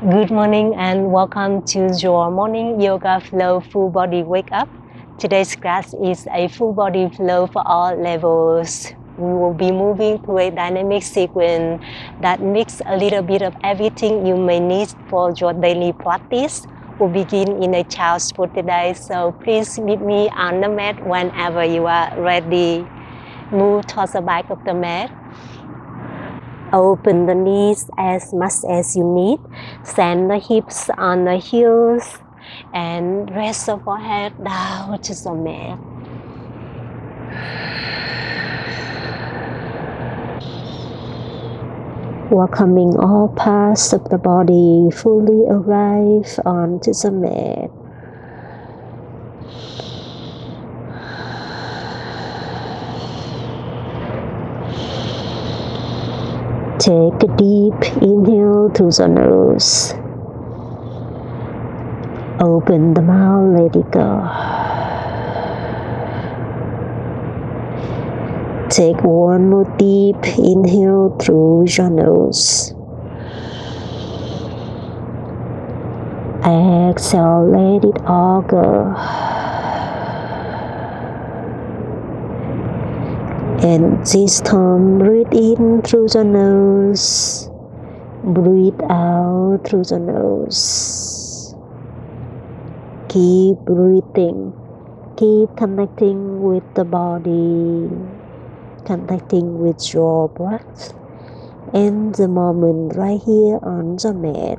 Good morning and welcome to your morning yoga flow full body wake up. Today's class is a full body flow for all levels. We will be moving through a dynamic sequence that mix a little bit of everything you may need for your daily practice. We'll begin in a child's pose today, so please meet me on the mat whenever you are ready. Move towards the back of the mat. Open the knees as much as you need. Send the hips on the heels and rest the forehead down to the mat. Welcoming all parts of the body fully arrive onto the mat. Take a deep inhale through the nose. Open the mouth, let it go. Take one more deep inhale through your nose. Exhale, let it all go. And this time, breathe in through the nose. Breathe out through the nose. Keep breathing. Keep connecting with the body. Connecting with your breath. And the moment right here on the mat.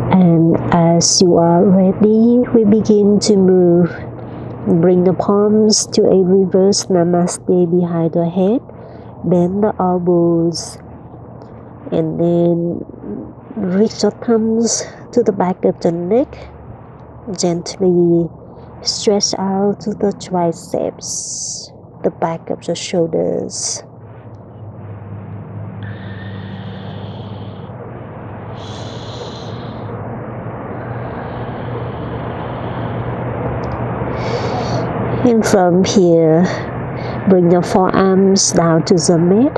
And as you are ready, we begin to move. Bring the palms to a reverse namaste behind the head. Bend the elbows. And then reach your thumbs to the back of the neck. Gently stretch out to the triceps, the back of the shoulders. And from here, bring your forearms down to the mat.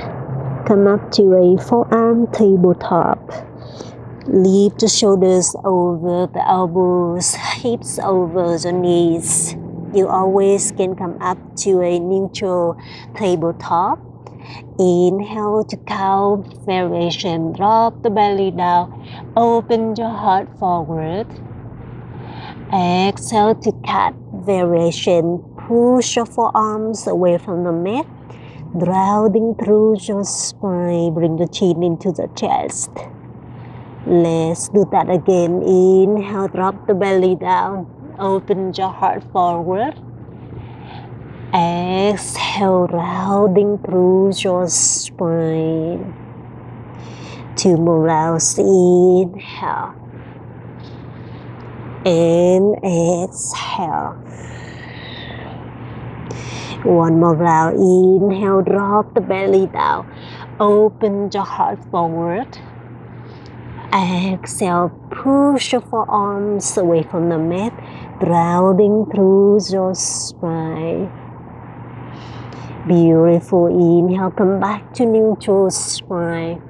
Come up to a forearm tabletop. Lift the shoulders over the elbows, hips over the knees. You always can come up to a neutral tabletop. Inhale to cow variation. Drop the belly down. Open your heart forward. Exhale to cat variation. Push your forearms away from the mat. Grounding through your spine. Bring the chin into the chest. Let's do that again. Inhale, drop the belly down. Open your heart forward. Exhale, rounding through your spine. 2 more rounds. Inhale. And exhale. 1 more round. Inhale, drop the belly down. Open your heart forward. Exhale, push your forearms away from the mat, grounding through your spine. Beautiful. Inhale, come back to neutral spine.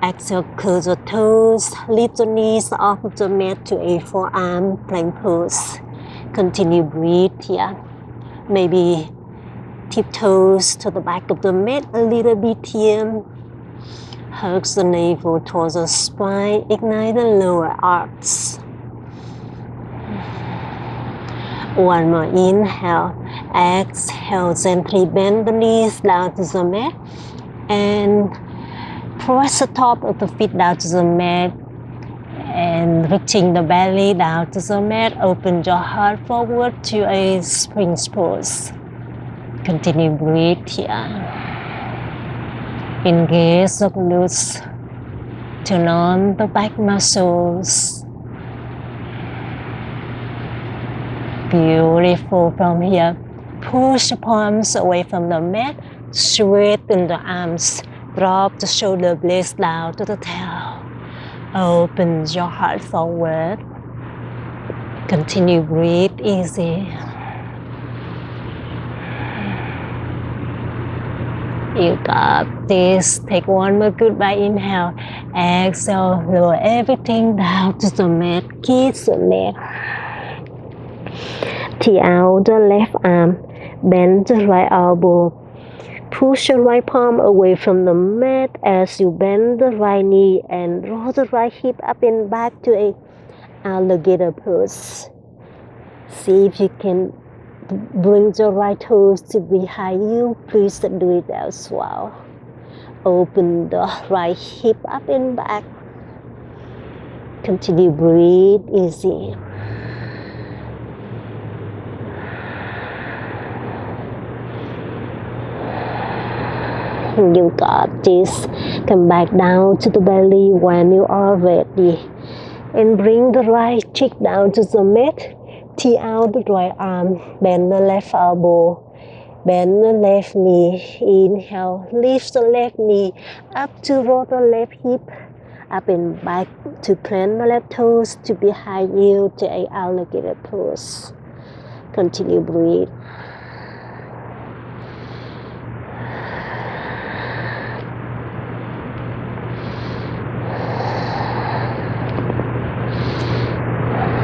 Exhale, curl the toes, lift the knees off of the mat to a forearm plank pose. Continue breathe here. Maybe tiptoes to the back of the mat a little bit here. Hug the navel towards the spine. Ignite the lower arcs. 1 more inhale. Exhale, gently bend the knees down to the mat. And press the top of the feet down to the mat. And reaching the belly down to the mat. Open your heart forward to a spring pose. Continue breathe here. Engage the glutes. Turn on the back muscles. Beautiful. From here, push the palms away from the mat. Straighten the arms. Drop the shoulder blades down to the tail. Open your heart forward. Continue breathe easy. You got this. Take one more goodbye inhale. Exhale, lower everything down to the mat. Kiss the mat. Tee out the left arm. Bend the right elbow. Push your right palm away from the mat as you bend the right knee and roll the right hip up and back to a alligator pose. See if you can bring the right toes to behind you. Please do it as well. Open the right hip up and back. Continue breathe easy. You got this. Come back down to the belly when you are ready. And bring the right cheek down to the mat. Tee out the right arm. Bend the left elbow. Bend the left knee. Inhale. Lift the left knee up to roll the left hip. Up and back to plant the left toes to behind you to a alligator pose. Continue breathe.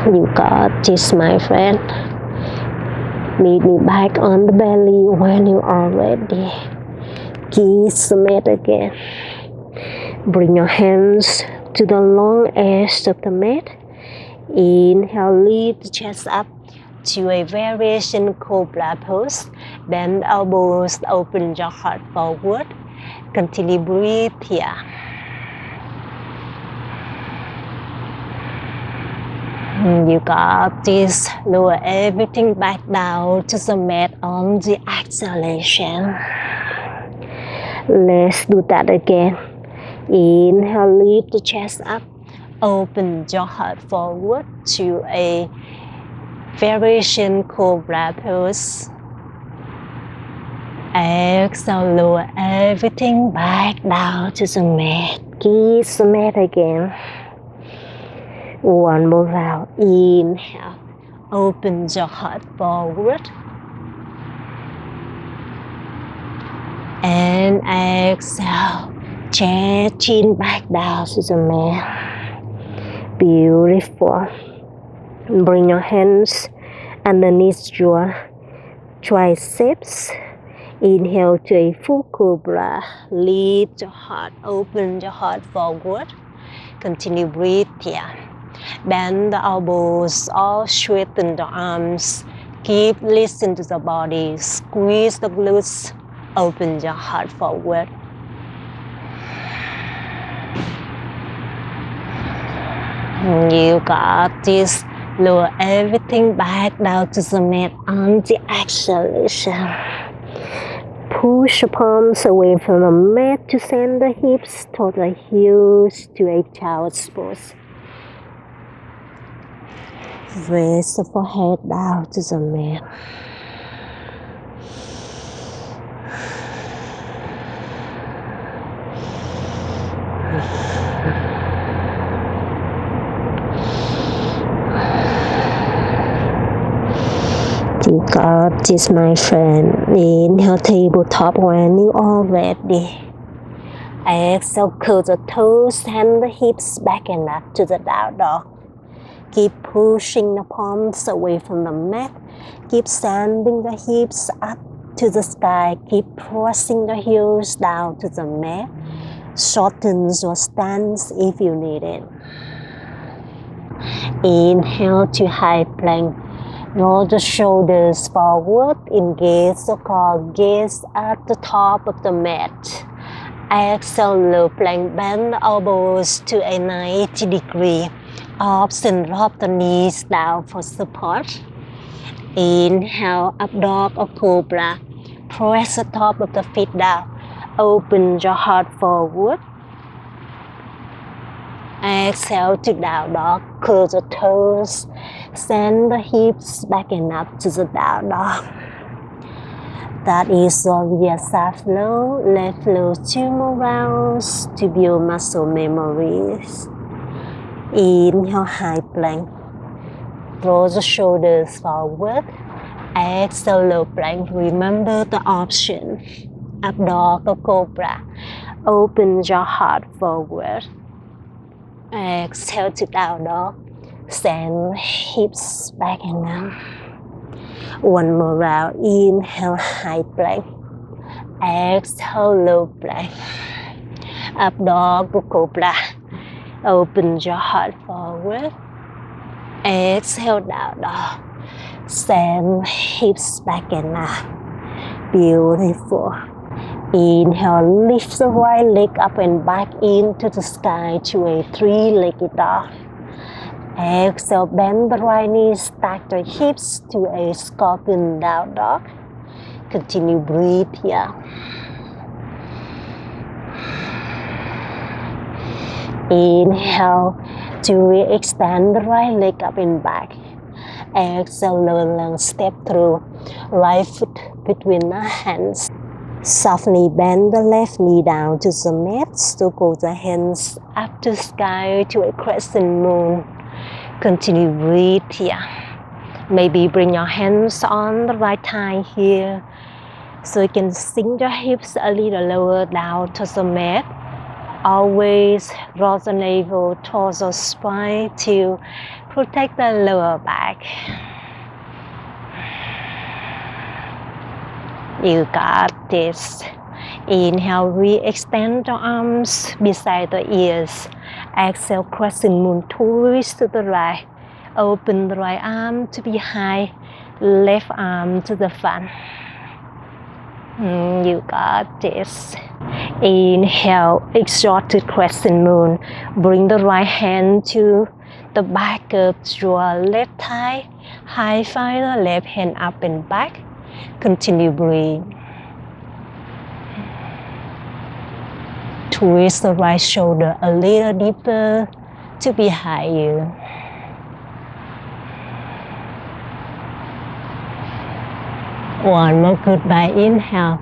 You got this, my friend. Meet me back on the belly when you are ready. Kiss the mat again. Bring your hands to the long edge of the mat. Inhale, lift the chest up to a variation cobra pose. Bend elbows, open your heart forward. Continue breathe here. You got this. Lower everything back down to the mat on the exhalation. Let's do that again. Inhale, lift the chest up. Open your heart forward to a variation cobra pose. Exhale, lower everything back down to the mat. Kiss the mat again. One more round. Inhale. Open your heart forward. And exhale. Chest chin back down to the mat. Beautiful. Bring your hands underneath your triceps. Inhale to a full cobra. Lift your heart. Open your heart forward. Continue breathe here. Bend the elbows or straighten the arms. Keep listening to the body. Squeeze the glutes. Open your heart forward. You got this. Lower everything back down to the mat on the exhalation. Push the palms away from the mat to send the hips toward the heels to a child's pose. Raise the forehead down to the mat. You got this, my friend. Inhale, tabletop when you are ready. Exhale, curl the toes, send the hips back and up to the down dog. Keep pushing the palms away from the mat. Keep sending the hips up to the sky. Keep pressing the heels down to the mat. Shorten your stance if you need it. Inhale to high plank. Roll the shoulders forward. Engage the core. Gaze at the top of the mat. Exhale, low plank. Bend the elbows to a 90 degree. Ups and drop the knees down for support. Inhale, up dog or cobra. Press the top of the feet down. Open your heart forward. Exhale to down dog. Curl the toes. Send the hips back and up to the down dog. That is all via soft flow. Let flow 2 more rounds to build muscle memories. Inhale, high plank. Draw the shoulders forward. Exhale, low plank. Remember the option. Up dog or cobra. Open your heart forward. Exhale to down dog. Send hips back and down. One more round. Inhale, high plank. Exhale, low plank. Up dog or cobra. Open your heart forward. Exhale, down dog. Send hips back and down. Beautiful. Inhale, lift the right leg up and back into the sky to a three-legged dog. Exhale, bend the right knee, stack the hips to a scorpion down dog. Continue, breathe here. Inhale to re-extend the right leg up and back. Exhale, lower lung, step through. Right foot between the hands. Softly bend the left knee down to the mat. Circle the hands up to sky to a crescent moon. Continue, breathe here. Maybe bring your hands on the right thigh here. So you can sink your hips a little lower down to the mat. Always draw the navel towards the spine to protect the lower back. You got this. Inhale, re-extend your arms beside the ears. Exhale, crescent moon, twist to the right. Open the right arm to behind, left arm to the front. You got this. Inhale, exalted crescent moon. Bring the right hand to the back of your left thigh. High five the left hand up and back. Continue, breathe. Twist the right shoulder a little deeper to behind you. One more goodbye. Inhale.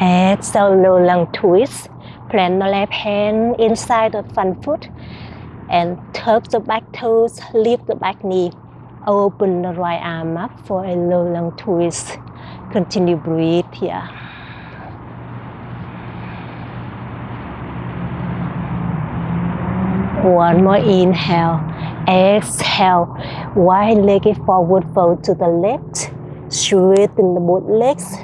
Exhale, low lung twist. Plant the left hand inside the front foot and tuck the back toes, lift the back knee. Open the right arm up for a low lung twist. Continue, breathe here. One more inhale. Exhale. Wide-legged forward fold to the left. Straighten the both legs.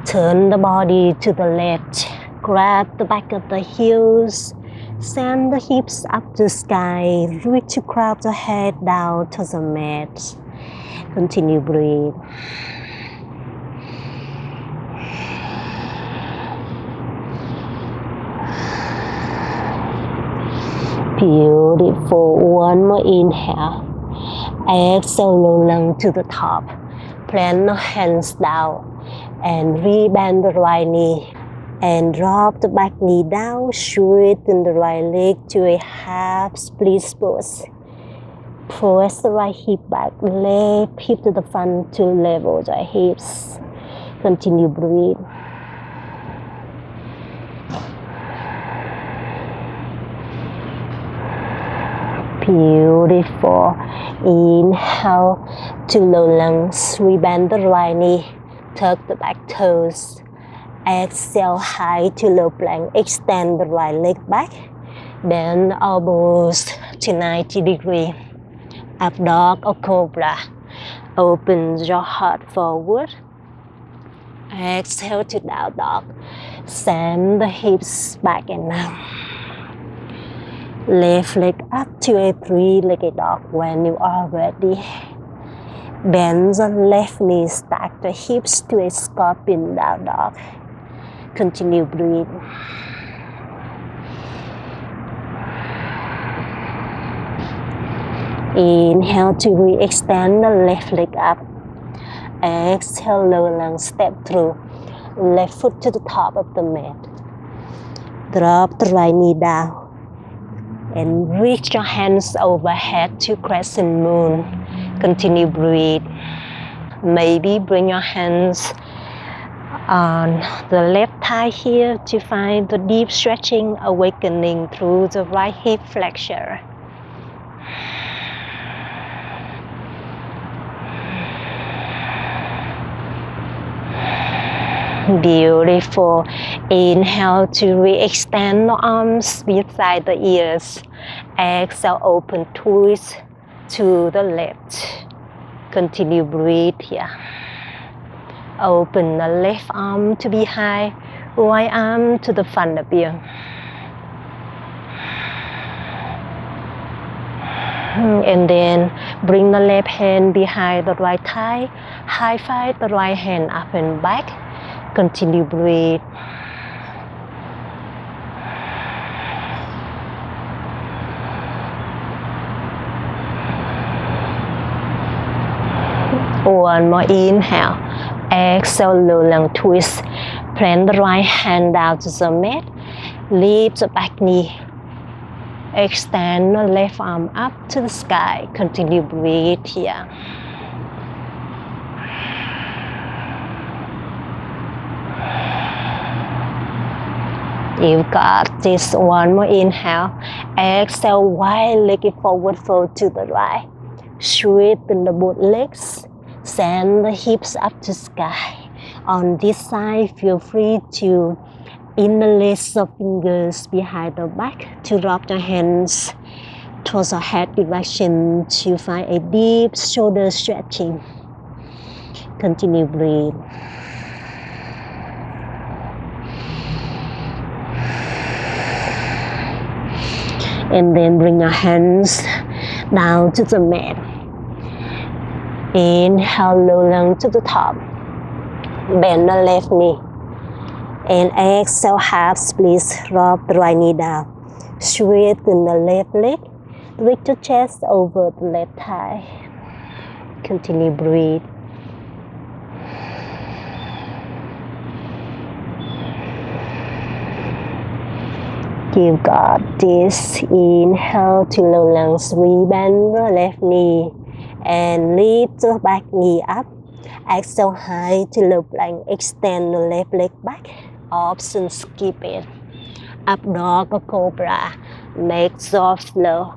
Turn the body to the left. Grab the back of the heels. Send the hips up to sky. Reach to crowd the head down to the mat. Continue, breathe. Beautiful. One more inhale. Exhale, low lung to the top. Plant the hands down and rebend the right knee. And drop the back knee down. Straighten the right leg to a half split pose. Press the right hip back. Left hip to the front to level the hips. Continue, breathe. Beautiful. Inhale to low lungs. Rebend the right knee. Tuck the back toes. Exhale, high to low plank. Extend the right leg back. Bend elbows to 90 degrees. Up dog or cobra. Open your heart forward. Exhale to down dog. Send the hips back and down. Left leg up to a three-legged dog when you are ready. Bend the left knee, stack the hips to a scorpion down dog. Continue, breathe. Inhale to re-extend the left leg up. Exhale, lower lung, step through. Left foot to the top of the mat. Drop the right knee down. And reach your hands overhead to crescent moon. Continue, breathe. Maybe bring your hands on the left thigh here to find the deep stretching awakening through the right hip flexor. Beautiful. Inhale to re-extend the arms beside the ears. Exhale, open twist to the left. Continue breathe here. Open the left arm to behind, right arm to the front of you. And then bring the left hand behind the right thigh. High five the right hand up and back. Continue breathe. One more inhale. Exhale, low long twist. Plant the right hand down to the mat. Lift the back knee. Extend the left arm up to the sky. Continue breathe here. You've got this. One more inhale. Exhale, wide-legged forward fold to the right. Straighten the both legs. Send the hips up to sky. On this side, feel free to interlace the fingers behind the back to drop the hands towards the head direction to find a deep shoulder stretching. Continue breathe. And then bring your hands down to the mat. Inhale, low long to the top. Bend the left knee. And exhale, half split. Drop the right knee down. Straighten the left leg. Lift your chest over the left thigh. Continue breathe. You've got this. Inhale to low lunge. Rebend the left knee and lift the back knee up. Exhale, high to low plank. Extend the left leg back. Option skip it. Up dog or cobra. Make soft slow.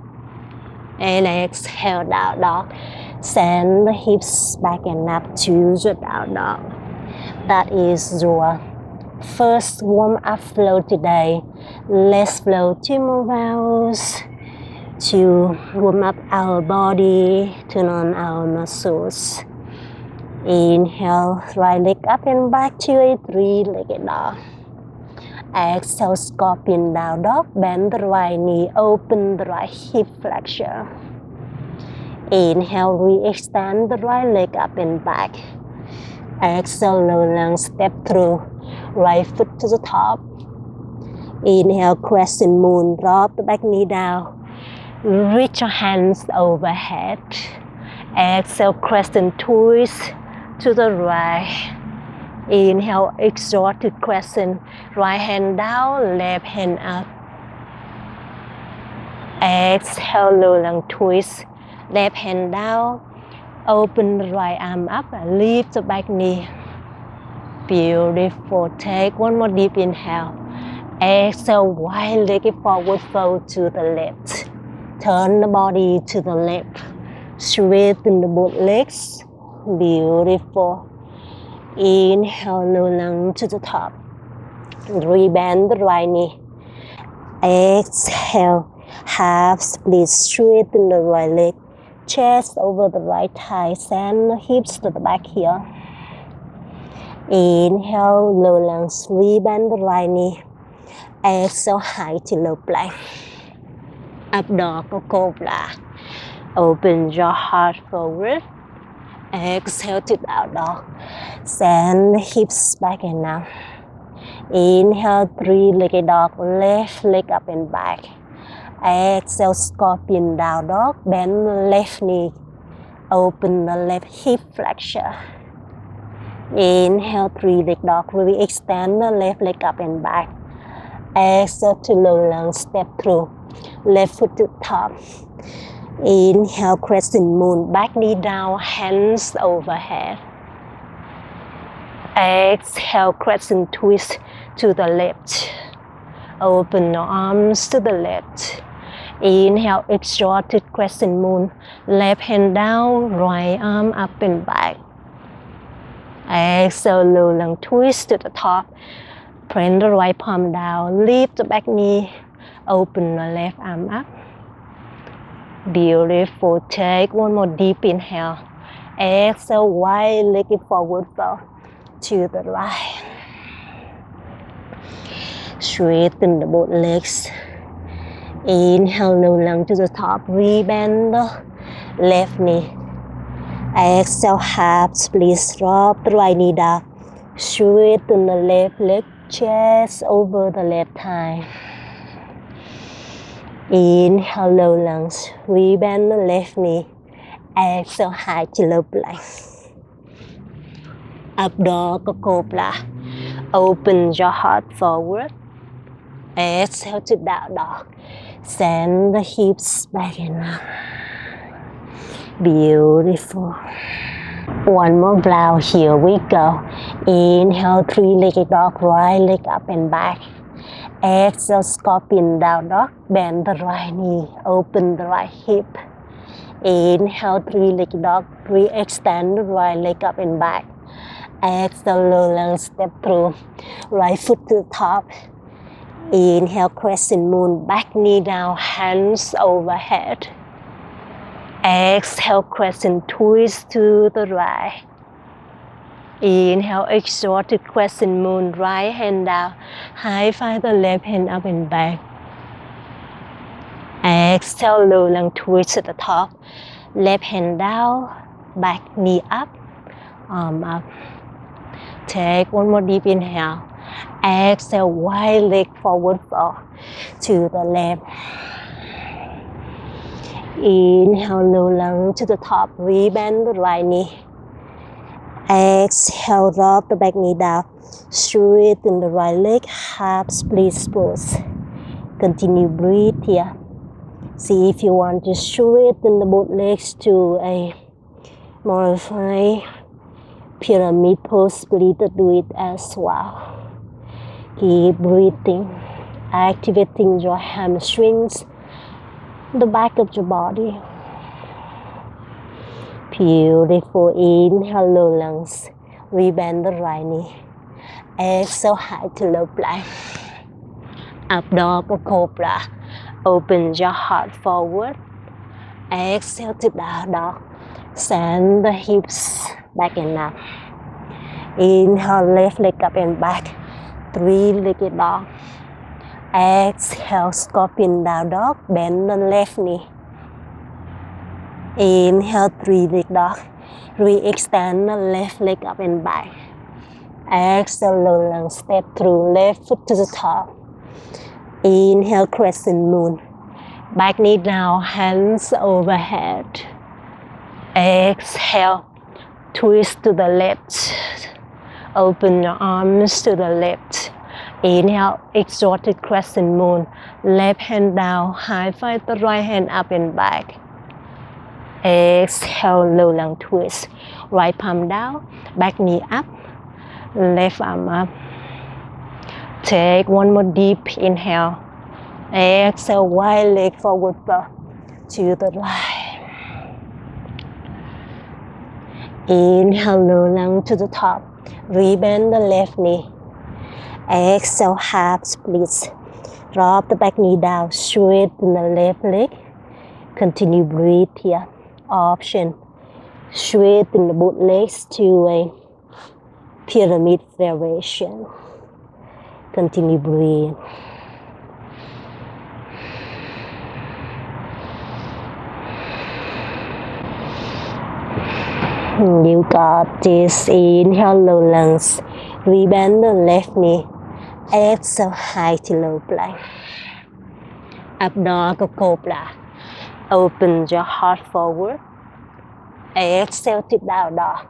And exhale, down dog. Send the hips back and up to the down dog. That is your first warm-up flow today. Let's flow 2 more rounds to warm up our body, turn on our muscles. Inhale, right leg up and back to a 3-legged dog. Exhale, scorpion down dog. Bend the right knee, open the right hip flexor. Inhale, re-extend the right leg up and back. Exhale, low lunge, step through. Right foot to the top. Inhale, crescent moon. Drop the back knee down. Reach your hands overhead. Exhale, crescent twist to the right. Inhale, exalted crescent. Right hand down, left hand up. Exhale, low lunge twist. Left hand down. Open the right arm up and lift the back knee. Beautiful. Take one more deep inhale. Exhale, wide-legged forward fold to the left. Turn the body to the left. Straighten the both legs. Beautiful. Inhale, low lunge to the top. Rebend the right knee. Exhale, half split. Straighten the right leg. Chest over the right thigh. Send the hips to the back here. Inhale, low lunge. Rebend the right knee. Exhale, high to low plank. Up dog or cobra. Open your heart forward. Exhale to down dog. Send the hips back and up. Inhale, 3-legged dog. Left leg up and back. Exhale, scorpion down dog. Bend the left knee. Open the left hip flexor. Inhale, 3-legged dog. Really extend the left leg up and back. Exhale to low lunge, step through. Left foot to top. Inhale, crescent moon. Back knee down, hands overhead. Exhale, crescent twist to the left. Open your arms to the left. Inhale, exalted crescent moon. Left hand down, right arm up and back. Exhale, low long twist to the top. Press the right palm down. Lift the back knee. Open the left arm up. Beautiful. Take one more deep inhale. Exhale, wide legged forward fold to the right. Straighten the both legs. Inhale, low long to the top. Rebend the left knee. Exhale, half split. Drop the right knee down. Straighten the left leg. Chest over the left thigh. Inhale, low lunge. Rebend the left knee. Exhale, high to low plank. Up dog or cobra. Open your heart forward. Exhale to down dog. Send the hips back and up. Beautiful. One more blow. Here we go. Inhale, three-legged dog. Right leg up and back. Exhale, scorpion down dog. Bend the right knee. Open the right hip. Inhale, three-legged dog. Re-extend the right leg up and back. Exhale, low lunge, step through. Right foot to the top. Inhale, crescent moon. Back knee down, hands overhead. Exhale, crescent twist to the right. Inhale, exalted crescent moon. Right hand down. High five the left hand up and back. Exhale, low lunge twist at the top. Left hand down. Back knee up. Arm up. Take one more deep inhale. Exhale, wide leg forward fold to the left. Inhale, low lunge to the top. Rebend the right knee. Exhale, drop the back knee down. Straighten the right leg. Half split pose. Continue breathe here. See if you want to straighten the both legs to a modified pyramid pose. Split, do it as well. Keep breathing, activating your hamstrings, the back of your body. Beautiful. Inhale, low lunge. Rebend the right knee. Exhale, high to low plank. Up dog or cobra. Open your heart forward. Exhale to down dog. Send the hips back and up. Inhale, left leg up and back. Three-legged dog. Exhale, scorpion down dog. Bend the left knee. Inhale, three-legged dog. Re-extend the left leg up and back. Exhale, low lunge, step through. Left foot to the top. Inhale, crescent moon. Back knee down, hands overhead. Exhale, twist to the left. Open your arms to the left. Inhale, exalted crescent moon. Left hand down, high five the right hand up and back. Exhale, low lunge twist. Right palm down, back knee up, left arm up. Take one more deep inhale. Exhale, wide leg forward fold to the right. Inhale, low lunge to the top. Rebend the left knee. Exhale, half splits. Drop the back knee down. Straighten the left leg. Continue breathe here. Option. Straighten the both legs to a pyramid variation. Continue breathe. You got this. Inhale, low lunge. Rebend the left knee. Exhale, high to low plank. Up dog or cobra. Open your heart forward. Exhale to down dog.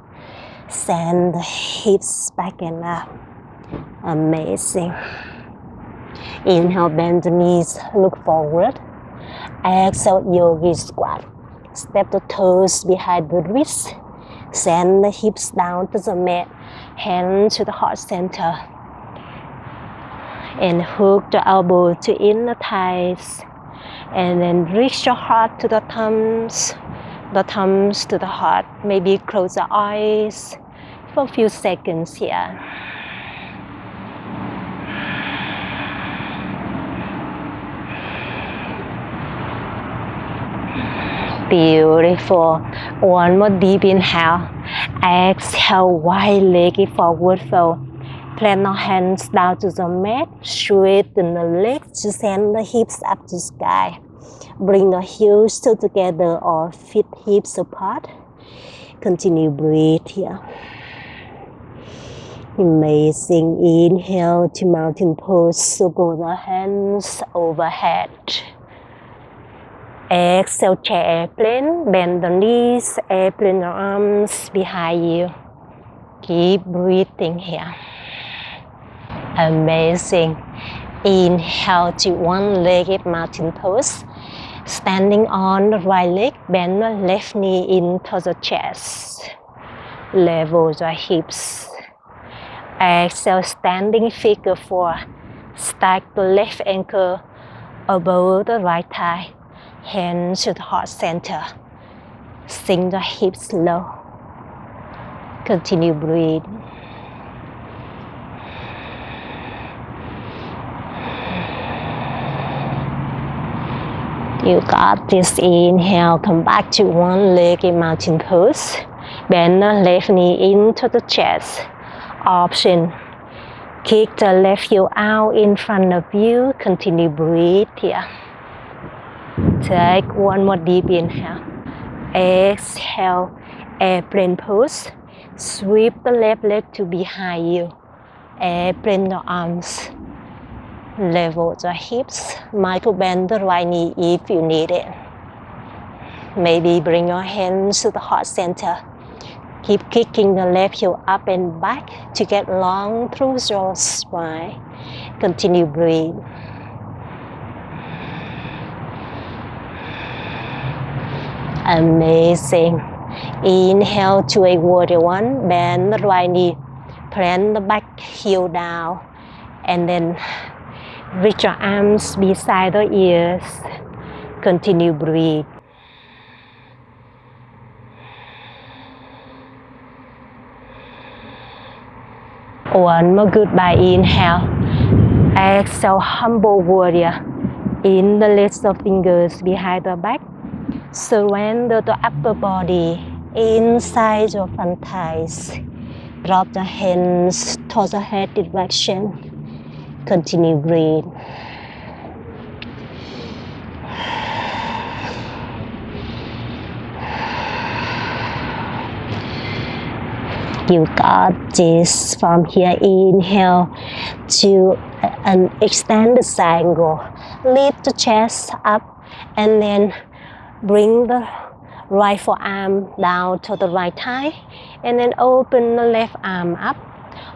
Send the hips back and up. Amazing. Inhale, bend the knees, look forward. Exhale, yogi squat. Step the toes behind the wrist. Send the hips down to the mat. hand to the heart center. And hook the elbow to inner thighs. And then reach your heart to the thumbs to the heart. Maybe close the eyes for a few seconds here. Beautiful. One more deep inhale. Exhale, wide legged forward fold. Plant our hands down to the mat. Straighten the legs to send the hips up to the sky. Bring the heels together or feet hips apart. Continue breathe here. Amazing. Inhale to mountain pose. Circle the hands overhead. Exhale, chair airplane. Bend the knees. Airplane your arms behind you. Keep breathing here. Amazing. Inhale to one-legged mountain pose. Standing on the right leg, bend the left knee into the chest. Level the hips. Exhale, standing figure 4. Stack the left ankle above the right thigh. Hands to the heart center. Sink the hips low. Continue breathe. You got this. Inhale, come back to one-legged mountain pose. Bend the left knee into the chest. Option. Kick the left heel out in front of you. Continue breathe here. Take one more deep inhale. Exhale, airplane pose. Sweep the left leg to behind you. Airplane the arms. Level the hips. Micro bend the right knee if you need it. Maybe bring your hands to the heart center. Keep kicking the left heel up and back to get long through your spine. Continue breathe. Amazing. Inhale to a warrior 1. Bend the right knee. Plant the back heel down. And then reach your arms beside the ears. Continue breathe. One more goodbye inhale. Exhale, humble warrior. In the list of fingers behind the back. Surrender the upper body inside your front thighs. Drop the hands towards the head direction. Continue breathe. You got this. From here, inhale to an extended side angle. Lift the chest up and then bring the right forearm down to the right thigh and then open the left arm up.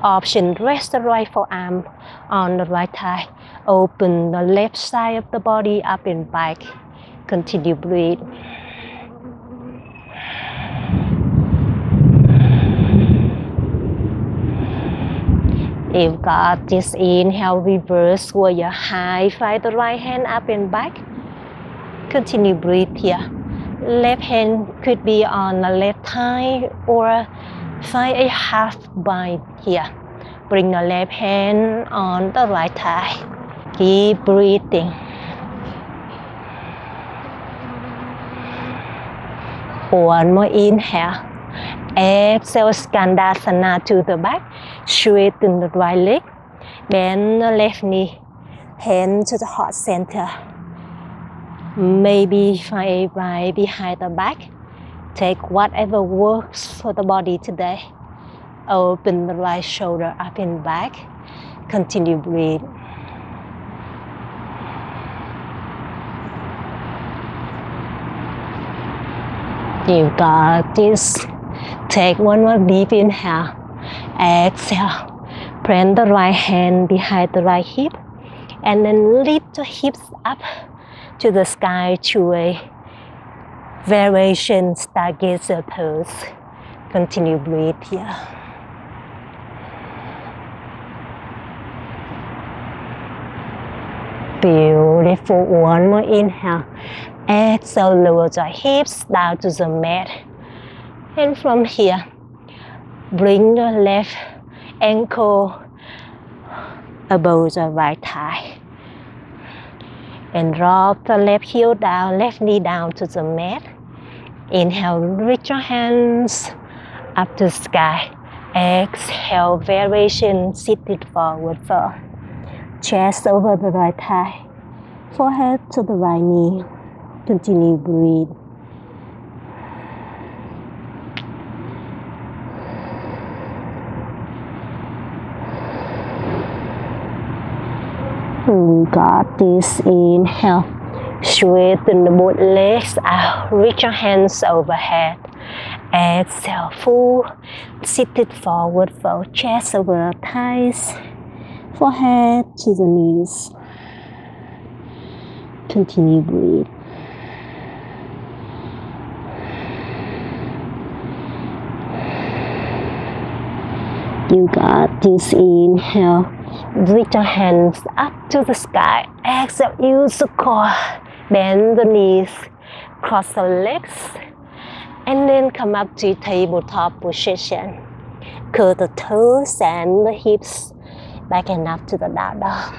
Option, rest the right forearm on the right thigh. Open the left side of the body up and back. Continue breathe. You've got this. Inhale, reverse warrior high. Fly the right hand up and back. Continue breathe here. Left hand could be on the left thigh or find a half bind here. Bring the left hand on the right thigh. Keep breathing. One more inhale. Exhale, Skandasana to the back. Straighten the right leg. Bend the left knee. Hand to the heart center. Maybe find a right behind the back. Take whatever works for the body today. Open the right shoulder up and back. Continue breathe. You got this. Take one more deep inhale. Exhale. Plant the right hand behind the right hip. And then lift the hips up to the sky to a variation stargazer pose. Continue breathe here. Beautiful. One more inhale. Exhale, lower the hips down to the mat. And from here, bring the left ankle above the right thigh. And drop the left heel down, left knee down to the mat. Inhale, reach your hands up to the sky. Exhale, variation, seated forward fold. Chest over the right thigh. Forehead to the right knee. Continue breathe. We got this. Inhale. Straighten the both legs out. Reach your hands overhead. Exhale, full seated forward fold. Chest over the thighs. Forehead to the knees. Continue breathe. You got this. Inhale. Reach your hands up to the sky. Exhale, use the core. Bend the knees. Cross the legs. And then come up to tabletop position. Curl the toes and the hips back and up to the down dog.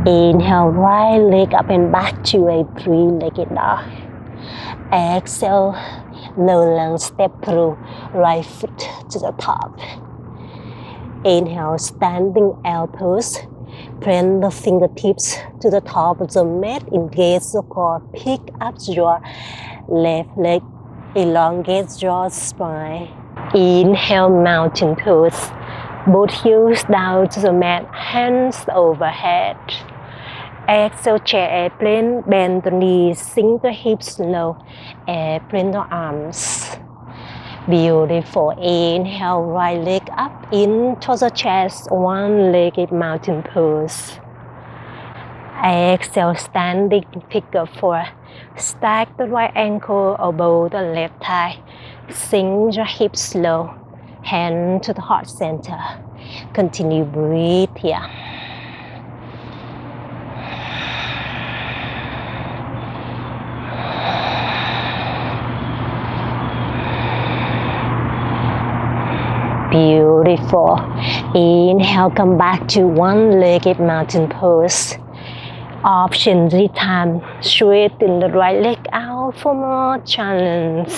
Inhale, right leg up and back to a three-legged dog. Exhale, low lunge step through, right foot to the top. Inhale, standing L pose. Bring the fingertips to the top of the mat. Engage the core. Pick up your left leg. Elongate your spine. Inhale, mountain pose. Both heels down to the mat. Hands overhead. Exhale, chair airplane. Bend the knees. Sink the hips low. Airplane the arms. Beautiful. Inhale, right leg up into the chest, one-legged mountain pose. Exhale, standing figure four. Stack the right ankle above the left thigh. Sink your hips low. Hand to the heart center. Continue breathe here. Beautiful. Inhale, come back to one-legged mountain pose. Option this time, straighten the right leg out for more challenge.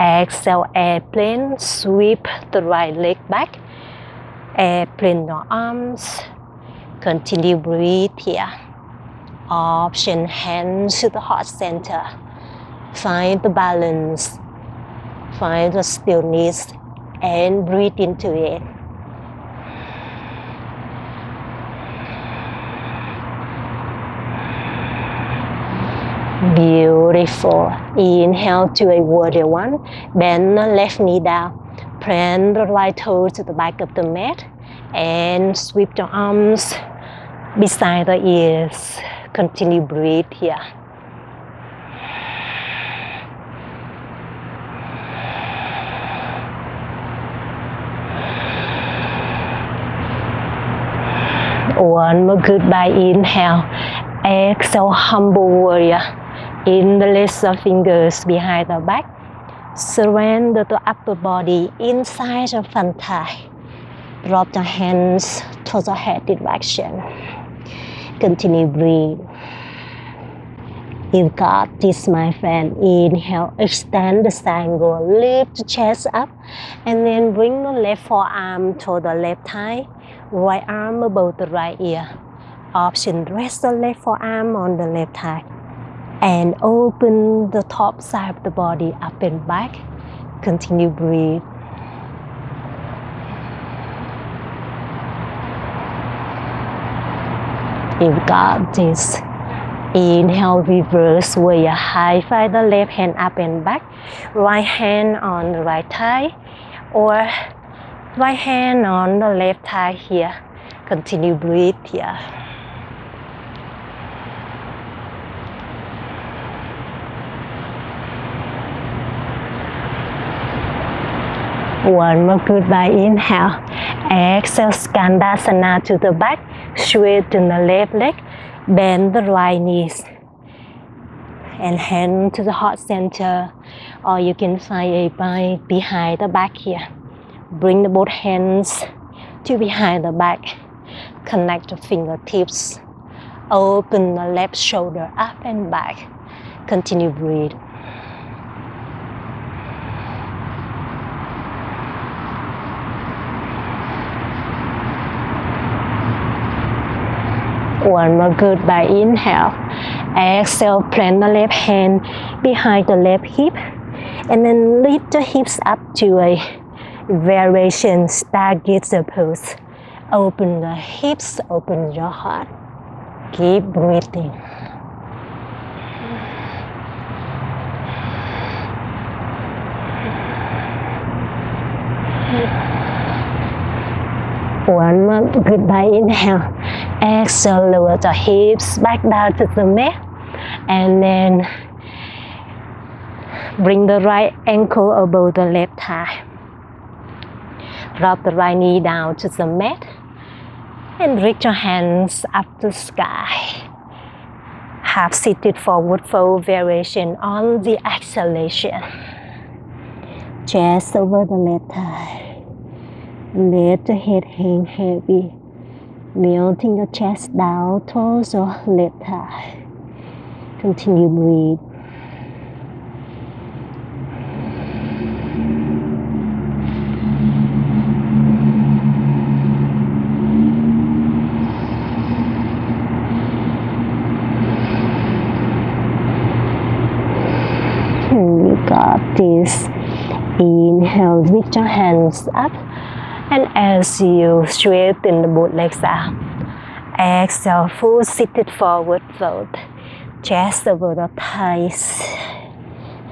Exhale, airplane, sweep the right leg back. Airplane the arms. Continue breathe here. Option, hands to the heart center. Find the balance. Find the stillness. And breathe into it. Beautiful. Inhale to a warrior one. Bend the left knee down. Plant the right toe to the back of the mat. And sweep your arms beside the ears. Continue breathe here. One more goodbye. Inhale. Exhale, humble warrior. Interlace the fingers behind the back. Surrender the upper body inside the front thigh. Drop the hands to the head direction. Continue breathe. You got this, my friend. Inhale, extend the triangle, lift the chest up, and then bring the left forearm to the left thigh. Right arm above the right ear. Option, rest the left forearm on the left thigh. And open the top side of the body up and back. Continue breathe. You got this. Inhale, reverse warrior. High five the left hand up and back. Right hand on the right thigh. Or right hand on the left thigh here. Continue breathe here. One more goodbye. Inhale. Exhale, Skandasana to the back. Straighten the left leg. Bend the right knees and hand to the heart center, or you can find a bind behind the back here. Bring the both hands to behind the back. Connect the fingertips. Open the left shoulder up and back. Continue breathe. One more goodbye inhale. Exhale, plant the left hand behind the left hip. And then lift the hips up to a variation stargazer pose. Open the hips, open your heart. Keep breathing. One more goodbye inhale. Exhale, lower the hips back down to the mat. And then bring the right ankle above the left thigh. Drop the right knee down to the mat. And reach your hands up to the sky. Half seated forward fold variation on the exhalation. Chest over the left thigh. Let the head hang heavy. Melting the chest down towards your left thigh. Continue breathe. You got this. Inhale, reach your hands up. And as you straighten the both legs out, exhale, full seated forward fold. Chest over the thighs,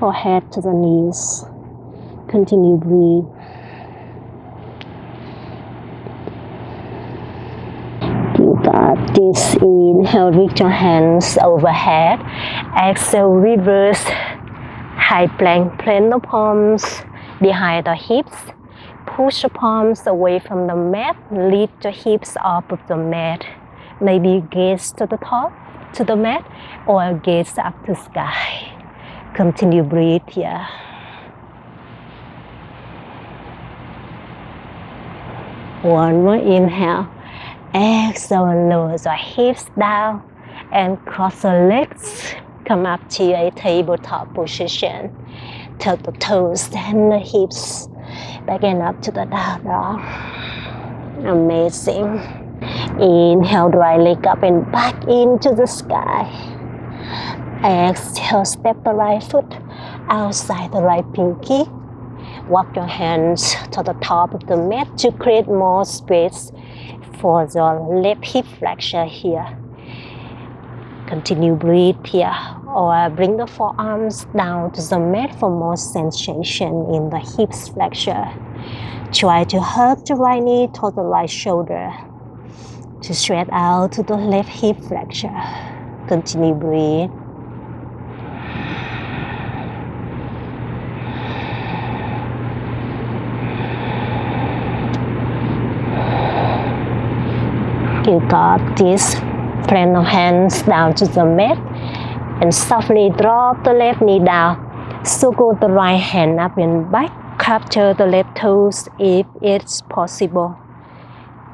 forehead to the knees. Continue breathe. You got this. Inhale, reach your hands overhead. Exhale, reverse high plank. Plant the palms behind the hips. Push the palms away from the mat. Lift the hips off of the mat. Maybe gaze to the top, to the mat, or gaze up to sky. Continue breathe here. One more inhale. Exhale, lower the hips down and cross the legs. Come up to a tabletop position. Tuck the toes and the hips back and up to the down dog. Amazing. Inhale, right leg up and back into the sky. Exhale, step the right foot outside the right pinky. Walk your hands to the top of the mat to create more space for your left hip flexor here. Continue breathe here, or bring the forearms down to the mat for more sensation in the hips flexor. Try to hug the right knee toward the right shoulder to stretch out to the left hip flexor. Continue breathe. You got this. Plant your hands down to the mat and softly drop the left knee down. Circle the right hand up and back. Capture the left toes if it's possible.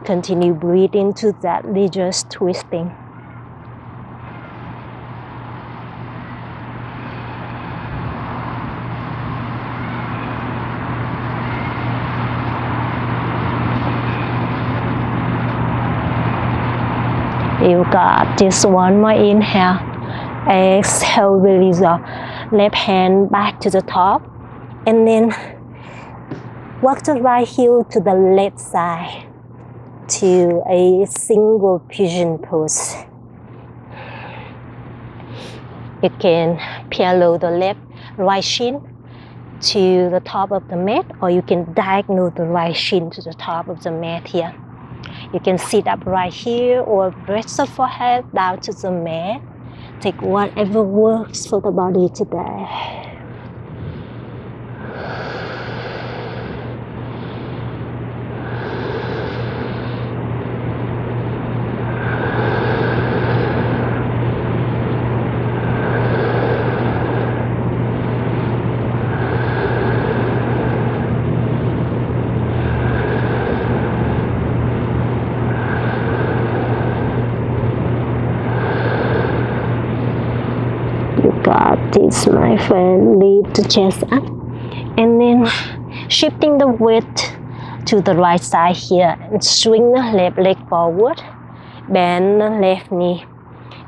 Continue breathing into that religious twisting. You got this. One more inhale. Exhale, release your left hand back to the top. And then walk the right heel to the left side to a single pigeon pose. You can parallel the left right shin to the top of the mat, or you can diagonal the right shin to the top of the mat here. You can sit up right here or rest the forehead down to the mat. Take whatever works for the body today. You got this, my friend. Lift the chest up and then shifting the weight to the right side here and swing the left leg forward. Bend the left knee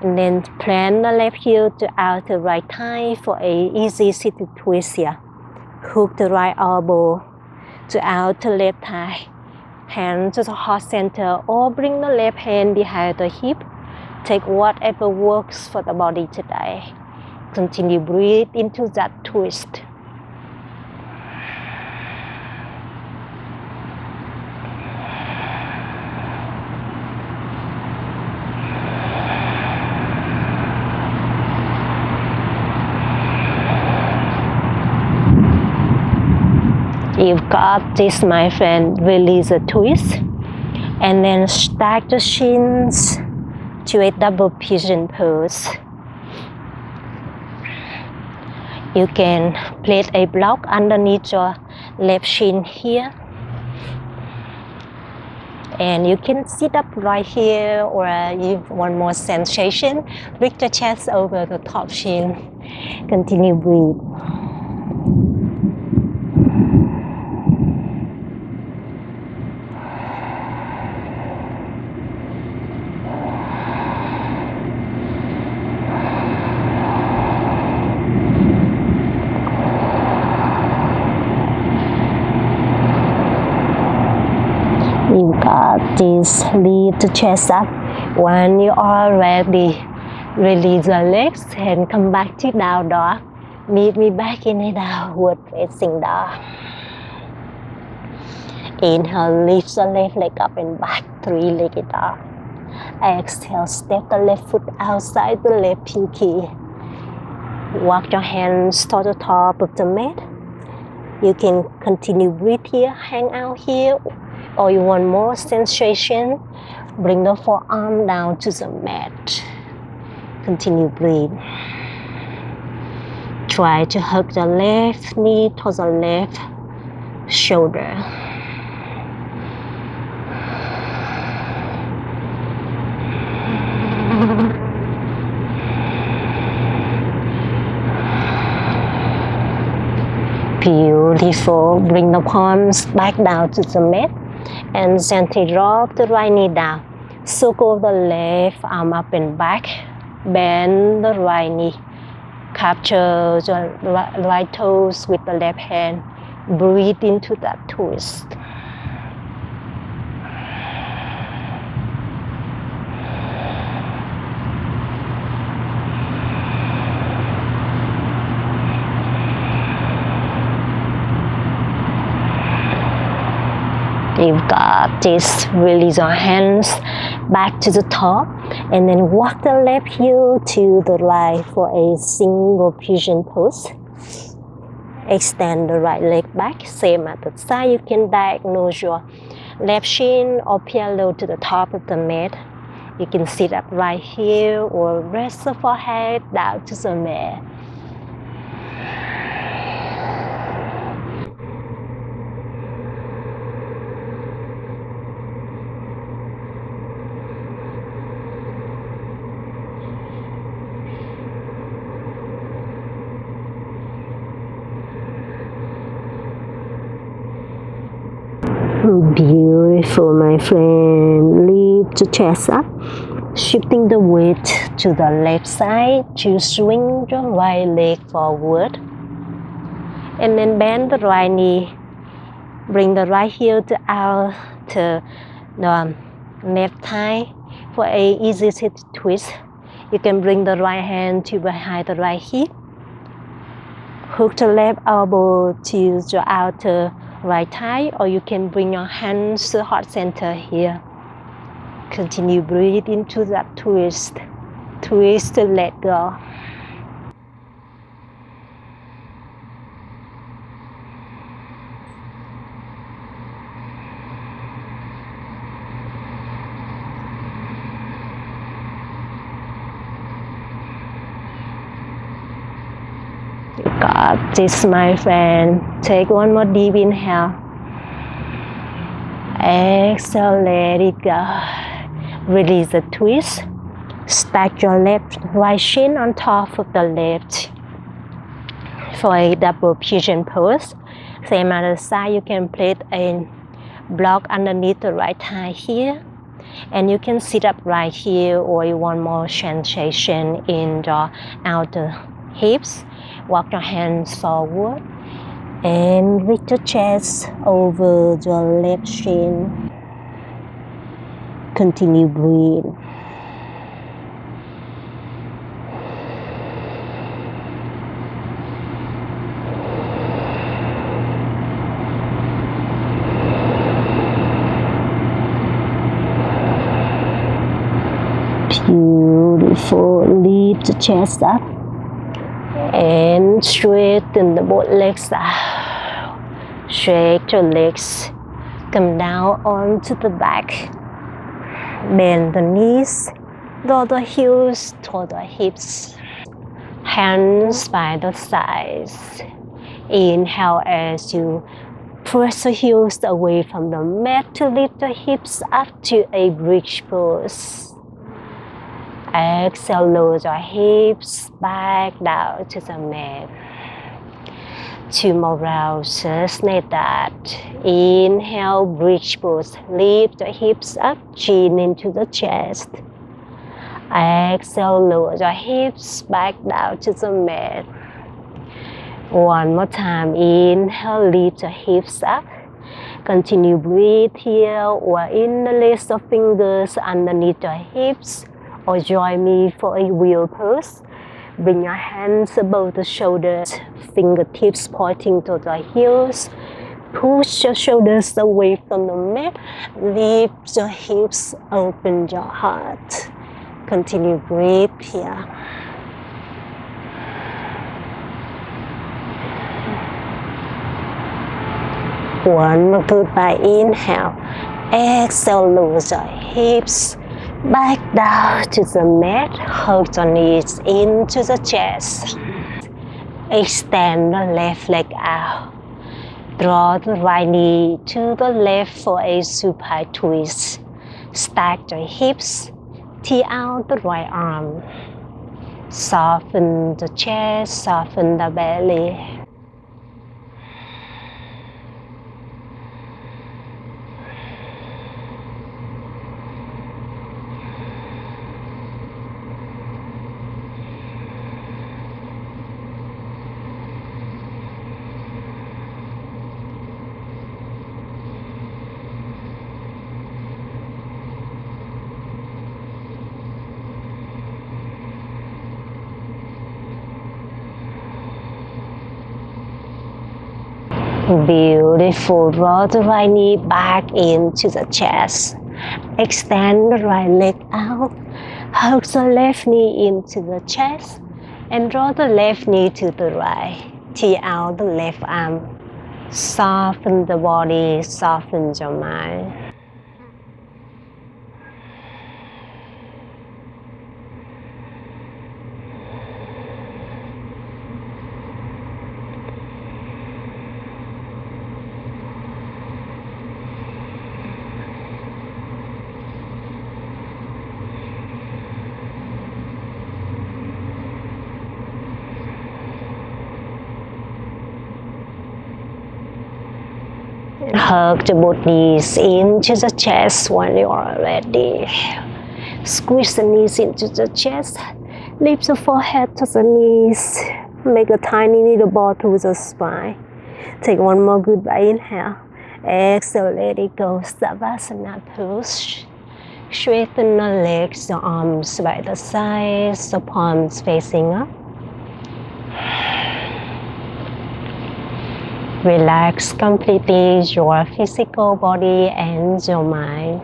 and then plant the left heel to outer right thigh for a easy seated twist here. Hook the right elbow to outer left thigh. Hand to the heart center or bring the left hand behind the hip. Take whatever works for the body today. Continue breathe into that twist. You've got this, my friend. Release the twist and then stack the shins to a double pigeon pose. You can place a block underneath your left shin here. And you can sit up right here, or if one more sensation, lift the chest over the top shin. Continue breathe. You got this. Lift the chest up. When you are ready, release the legs and come back to down dog. Meet me back in a downward facing dog. Inhale, lift the left leg up and back, three-legged dog. Exhale, step the left foot outside the left pinky. Walk your hands to the top of the mat. You can continue breathe here, hang out here, or you want more sensation, bring the forearm down to the mat. Continue breathe. Try to hug the left knee to the left shoulder. Beautiful. Bring the palms back down to the mat and gently drop the right knee down. Circle the left arm up and back. Bend the right knee. Capture the right toes with the left hand. Breathe into that twist. You've got this. Release your hands back to the top and then walk the left heel to the right for a single pigeon pose. Extend the right leg back. Same at the side. You can diagnose your left shin or parallel to the top of the mat. You can sit up right here or rest the forehead down to the mat. Beautiful, my friend. Lift the chest up, shifting the weight to the left side to swing the right leg forward. And then bend the right knee. Bring the right heel to out to the left thigh for a easy sit twist. You can bring the right hand to behind the right hip. Hook the left elbow to the outer right thigh, or you can bring your hands to the heart center here. Continue breathe into that twist. Twist and let go. You got this, my friend. Take one more deep inhale. Exhale, let it go. Release the twist. Stack your left right shin on top of the left for a double pigeon pose. Same other side, you can place a block underneath the right thigh here, and you can sit up right here, or you want more sensation in the outer hips. Walk your hands forward and reach your chest over your left shin. Continue breathe. Beautiful. Lift the chest up and straighten the both legs out. Shake your legs. Come down onto the back. Bend the knees. Draw the heels toward the hips. Hands by the sides. Inhale as you press the heels away from the mat to lift the hips up to a bridge pose. Exhale, lower your hips back down to the mat. 2 more rounds, just like that. Inhale, bridge pose. Lift the hips up, chin into the chest. Exhale, lower your hips back down to the mat. One more time. Inhale, lift the hips up. Continue breathe here, or interlace the fingers underneath your hips, or join me for a wheel pose. Bring your hands above the shoulders, fingertips pointing to the heels. Push your shoulders away from the mat. Lift your hips, open your heart. Continue breathe here. One more goodbye. Inhale. Exhale, lower your hips back down to the mat. Hug your knees into the chest. Extend the left leg out. Draw the right knee to the left for a supine twist. Stack your hips. Tee out the right arm. Soften the chest, soften the belly. Beautiful. Draw the right knee back into the chest. Extend the right leg out. Hug the left knee into the chest. And draw the left knee to the right. Tee out the left arm. Soften the body, soften your mind. Hug the both knees into the chest when you are ready. Squeeze the knees into the chest. Lift the forehead to the knees. Make a tiny little ball through the spine. Take one more goodbye inhale. Exhale, let it go. Savasana pose. Straighten the legs, the arms by the sides, the palms facing up. Relax completely your physical body and your mind.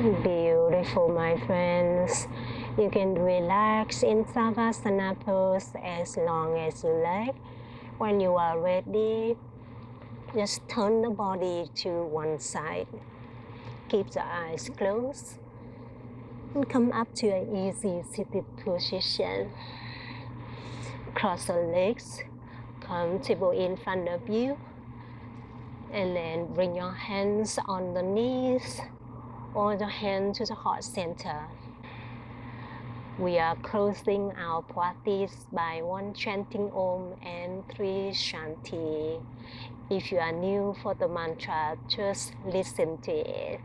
Beautiful, my friends. You can relax in Savasana pose as long as you like. When you are ready, just turn the body to one side. Keep the eyes closed and come up to an easy seated position. Cross the legs, comfortable in front of you, and then bring your hands on the knees or the hand to the heart center. We are closing our practice by 1 chanting Om and 3 Shanti. If you are new for the mantra, just listen to it.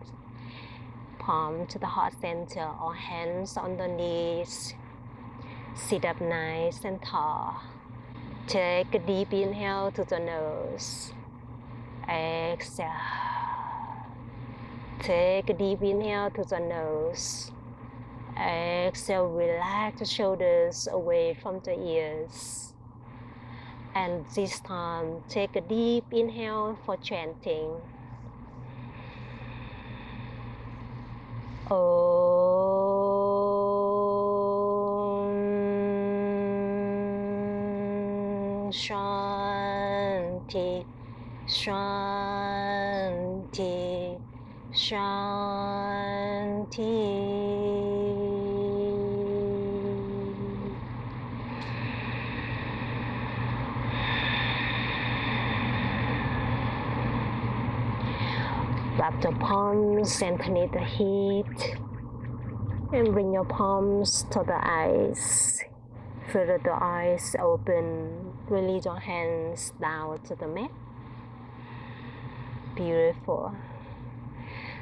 Palm to the heart center or hands on the knees. Sit up nice and tall. Take a deep inhale to the nose. Exhale. Take a deep inhale to the nose. Exhale, relax the shoulders away from the ears. And this time, take a deep inhale for chanting. Om Shanti, Shanti, Shanti. Wrap the palms underneath the heat and bring your palms to the eyes. Feel the eyes open. Release your hands down to the mat. Beautiful.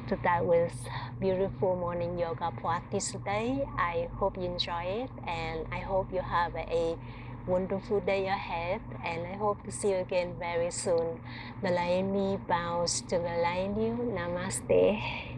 So that was beautiful morning yoga practice today. I hope you enjoy it and I hope you have a wonderful day ahead and I hope to see you again very soon. The light me bows to the light you. Namaste.